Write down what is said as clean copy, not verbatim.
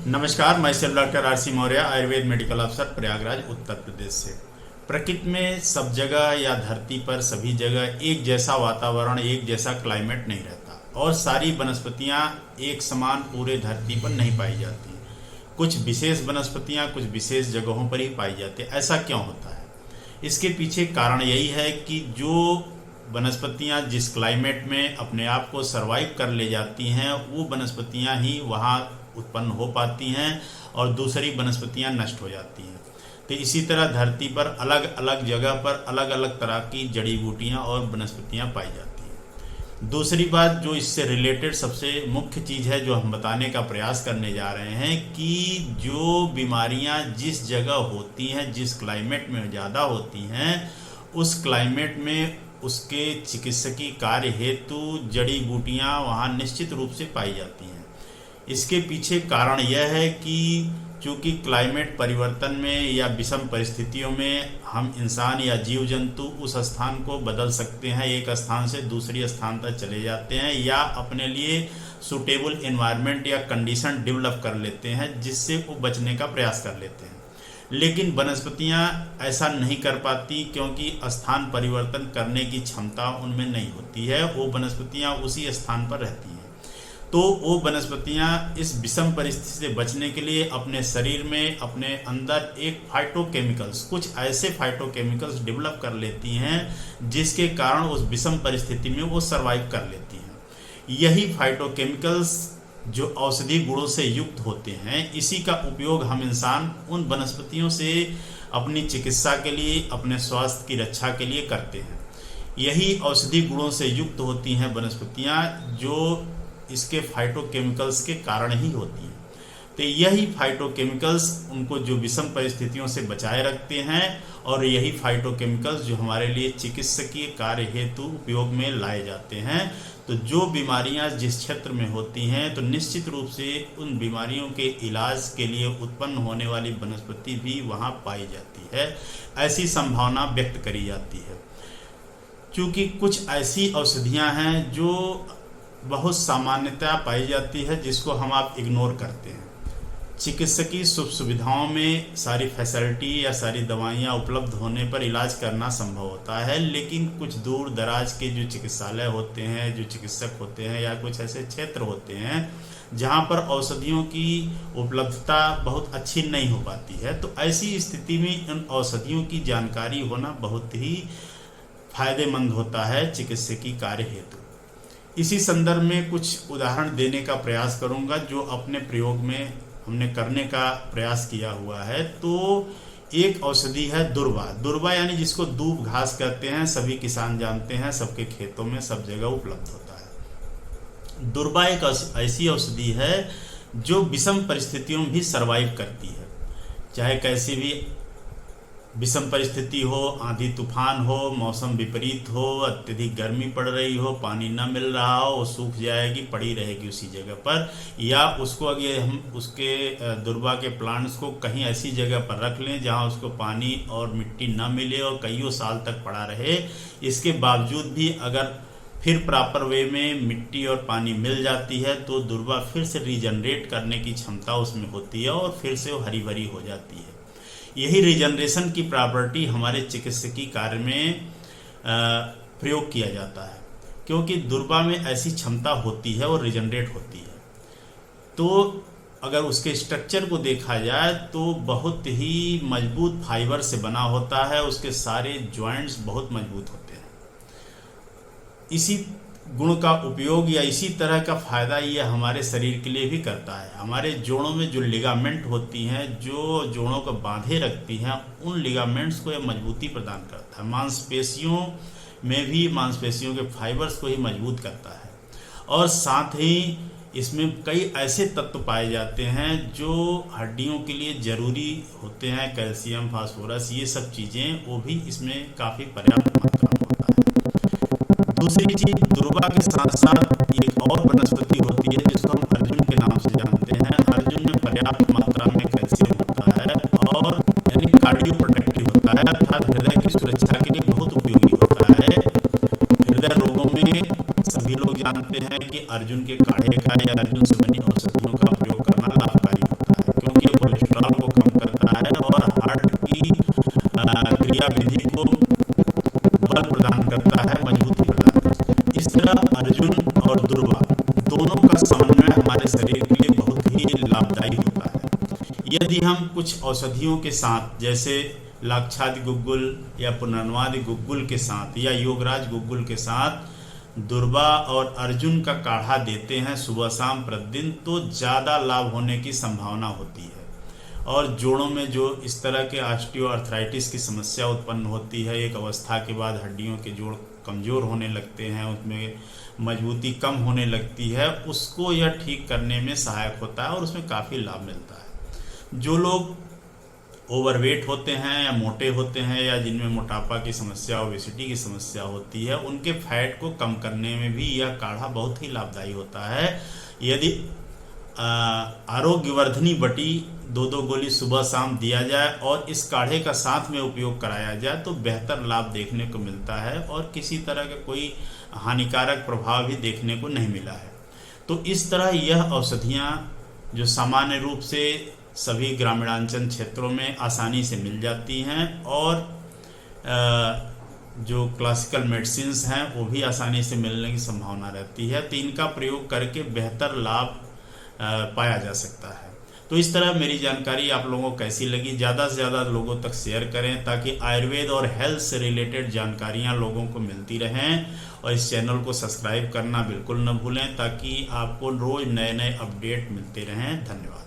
नमस्कार, मैं सिर्फ doctor R C Maurya, Ayurveda medical अफसर, प्रयागराज, उत्तर प्रदेश से। प्रकृति में सब जगह या धरती पर सभी जगह एक जैसा वातावरण, एक जैसा क्लाइमेट नहीं रहता और सारी वनस्पतियां एक समान पूरे धरती पर नहीं पाई जाती। कुछ विशेष वनस्पतियां कुछ विशेष जगहों पर ही पाई जाती है। ऐसा क्यों होता है? इसके पीछे कारण यही है कि जो वनस्पतियां जिस क्लाइमेट में अपने आप को सरवाइव कर ले जाती हैं, वो वनस्पतियां ही वहाँ उत्पन्न हो पाती हैं और दूसरी वनस्पतियां नष्ट हो जाती हैं। तो इसी तरह धरती पर अलग अलग जगह पर अलग अलग तरह की जड़ी बूटियां और वनस्पतियां पाई जाती हैं। दूसरी बात जो इससे रिलेटेड सबसे मुख्य चीज़ है, जो हम बताने का प्रयास करने जा रहे हैं, कि जो बीमारियां जिस जगह होती हैं, जिस क्लाइमेट में ज़्यादा होती हैं, उस क्लाइमेट में उसके चिकित्सकीय कार्य हेतु जड़ी बूटियाँ वहाँ निश्चित रूप से पाई जाती हैं। इसके पीछे कारण यह है कि चूँकि क्लाइमेट परिवर्तन में या विषम परिस्थितियों में हम इंसान या जीव जंतु उस स्थान को बदल सकते हैं, एक स्थान से दूसरी स्थान तक चले जाते हैं या अपने लिए सूटेबल एनवायरनमेंट या कंडीशन डेवलप कर लेते हैं, जिससे वो बचने का प्रयास कर लेते हैं। लेकिन वनस्पतियां ऐसा नहीं कर पाती, क्योंकि स्थान परिवर्तन करने की क्षमता उनमें नहीं होती है। वो वनस्पतियां उसी स्थान पर रहती हैं। तो वो वनस्पतियां इस विषम परिस्थिति से बचने के लिए अपने शरीर में, अपने अंदर एक फाइटोकेमिकल्स, कुछ ऐसे फाइटोकेमिकल्स डेवलप कर लेती हैं जिसके कारण उस विषम परिस्थिति में वो सरवाइव कर लेती हैं। यही फाइटोकेमिकल्स जो औषधि गुणों से युक्त होते हैं, इसी का उपयोग हम इंसान उन वनस्पतियों से अपनी चिकित्सा के लिए, अपने स्वास्थ्य की रक्षा के लिए करते हैं। यही औषधि गुणों से युक्त होती हैं वनस्पतियां, जो इसके फाइटोकेमिकल्स के कारण ही होती हैं। तो यही फाइटोकेमिकल्स उनको जो विषम परिस्थितियों से बचाए रखते हैं, और यही फाइटोकेमिकल्स जो हमारे लिए चिकित्सकीय कार्य हेतु उपयोग में लाए जाते हैं। तो जो बीमारियां जिस क्षेत्र में होती हैं, तो निश्चित रूप से उन बीमारियों के इलाज के लिए उत्पन्न होने वाली वनस्पति भी वहाँ पाई जाती है, ऐसी संभावना व्यक्त करी जाती है। क्योंकि कुछ ऐसी औषधियाँ हैं जो बहुत सामान्यतः पाई जाती है, जिसको हम आप इग्नोर करते हैं। चिकित्सकीय सुख सुविधाओं में सारी फैसिलिटी या सारी दवाइयाँ उपलब्ध होने पर इलाज करना संभव होता है, लेकिन कुछ दूर दराज के जो चिकित्सालय होते हैं, जो चिकित्सक होते हैं, या कुछ ऐसे क्षेत्र होते हैं जहाँ पर औषधियों की उपलब्धता बहुत अच्छी नहीं हो पाती है, तो ऐसी स्थिति में उन औषधियों की जानकारी होना बहुत ही फायदेमंद होता है चिकित्सकीय कार्य हेतु। इसी संदर्भ में कुछ उदाहरण देने का प्रयास करूंगा जो अपने प्रयोग में हमने करने का प्रयास किया हुआ है। तो एक औषधि है दुर्वा। दुर्वा यानी जिसको दूब घास कहते हैं, सभी किसान जानते हैं, सबके खेतों में सब जगह उपलब्ध होता है। दुर्वा एक ऐसी औषधि है जो विषम परिस्थितियों में भी सर्वाइव करती है, चाहे कैसी भी विषम परिस्थिति हो, आंधी तूफान हो, मौसम विपरीत हो, अत्यधिक गर्मी पड़ रही हो, पानी न मिल रहा हो, वो सूख जाएगी, पड़ी रहेगी उसी जगह पर। या उसको अगर हम उसके दुर्वा के प्लांट्स को कहीं ऐसी जगह पर रख लें जहां उसको पानी और मिट्टी न मिले और कईयों साल तक पड़ा रहे, इसके बावजूद भी अगर फिर प्रॉपर वे में मिट्टी और पानी मिल जाती है, तो दुर्वा फिर से रीजनरेट करने की क्षमता उसमें होती है और फिर से वो हरी भरी हो जाती है। यही रीजनरेशन की प्रॉपर्टी हमारे चिकित्सकीय कार्य में प्रयोग किया जाता है, क्योंकि दुर्वा में ऐसी क्षमता होती है और रीजनरेट होती है। तो अगर उसके स्ट्रक्चर को देखा जाए तो बहुत ही मजबूत फाइबर से बना होता है, उसके सारे जॉइंट्स बहुत मजबूत होते हैं। इसी गुण का उपयोग या इसी तरह का फायदा ये हमारे शरीर के लिए भी करता है। हमारे जोड़ों में जो लिगामेंट होती हैं, जो जोड़ों को बांधे रखती हैं, उन लिगामेंट्स को यह मजबूती प्रदान करता है। मांसपेशियों में भी मांसपेशियों के फाइबर्स को ही मजबूत करता है, और साथ ही इसमें कई ऐसे तत्व पाए जाते हैं जो हड्डियों के लिए ज़रूरी होते हैं, कैल्शियम, फास्फोरस, ये सब चीज़ें वो भी इसमें काफ़ी पर्याप्त मात्रा में होता है। दूसरी चीज, दुर्वा के साथ साथ एक और वनस्पति होती है जिसको हम अर्जुन के नाम से जानते हैं। अर्जुन में पर्याप्त मात्रा में कैल्शियम होता है और यानी कार्डियो प्रोटेक्टिव होता है, अर्थात हृदय की सुरक्षा के लिए बहुत उपयोगी होता है। हृदय रोगों में सभी लोग जानते हैं कि अर्जुन के काढ़े का या अर्जुन से बनी औषधियों का प्रयोग करना लाभकारी होता ऊर्जा वृद्धि को बल प्रदान करता है, मजबूती प्रदान करता है। इस तरह अर्जुन और दुर्वा दोनों का समन्वय हमारे शरीर के लिए बहुत ही लाभदायी होता है। यदि हम कुछ औषधियों के साथ, जैसे लाक्षादि गुग्गुल या पुनर्नवादि गुग्गुल के साथ या योगराज गुग्गुल के साथ दुर्वा और अर्जुन का काढ़ा देते हैं सुबह शाम प्रतिदिन, तो ज़्यादा लाभ होने की संभावना होती है। और जोड़ों में जो इस तरह के ऑस्टियोआर्थराइटिस की समस्या उत्पन्न होती है, एक अवस्था के बाद हड्डियों के जोड़ कमज़ोर होने लगते हैं, उसमें मजबूती कम होने लगती है, उसको यह ठीक करने में सहायक होता है और उसमें काफ़ी लाभ मिलता है। जो लोग ओवरवेट होते हैं या मोटे होते हैं या जिनमें मोटापा की समस्या, ओबेसिटी की समस्या होती है, उनके फैट को कम करने में भी यह काढ़ा बहुत ही लाभदायी होता है। यदि आरोग्यवर्धनी बटी 2-2 गोली सुबह शाम दिया जाए और इस काढ़े का साथ में उपयोग कराया जाए तो बेहतर लाभ देखने को मिलता है और किसी तरह का कोई हानिकारक प्रभाव भी देखने को नहीं मिला है। तो इस तरह यह औषधियाँ जो सामान्य रूप से सभी ग्रामीणांचल क्षेत्रों में आसानी से मिल जाती हैं और जो क्लासिकल मेडिसिन्स हैं वो भी आसानी से मिलने की संभावना रहती है, तो इनका प्रयोग करके बेहतर लाभ पाया जा सकता है। तो इस तरह मेरी जानकारी आप लोगों को कैसी लगी, ज़्यादा से ज़्यादा लोगों तक शेयर करें ताकि आयुर्वेद और हेल्थ से रिलेटेड जानकारियाँ लोगों को मिलती रहें। और इस चैनल को सब्सक्राइब करना बिल्कुल न भूलें ताकि आपको रोज़ नए नए अपडेट मिलते रहें। धन्यवाद।